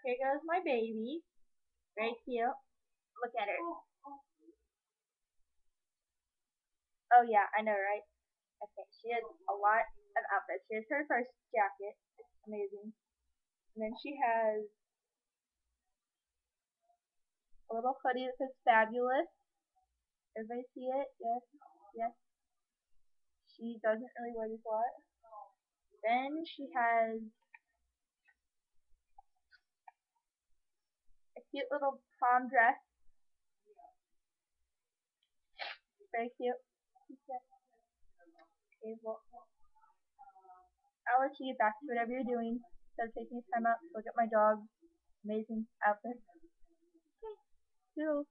Here goes my baby. Very cute. Look at her. Oh yeah, I know, right? Okay, she has a lot of outfits. Here's her first jacket. It's amazing. And then she has a little hoodie that says fabulous. Everybody see it? Yes, yes. She doesn't really wear this a lot. Then she has a cute little prom dress. Very cute. Okay, well, I'll let you get back to whatever you're doing. Instead of taking time out to look at my dog's amazing outfit. Okay, toodles.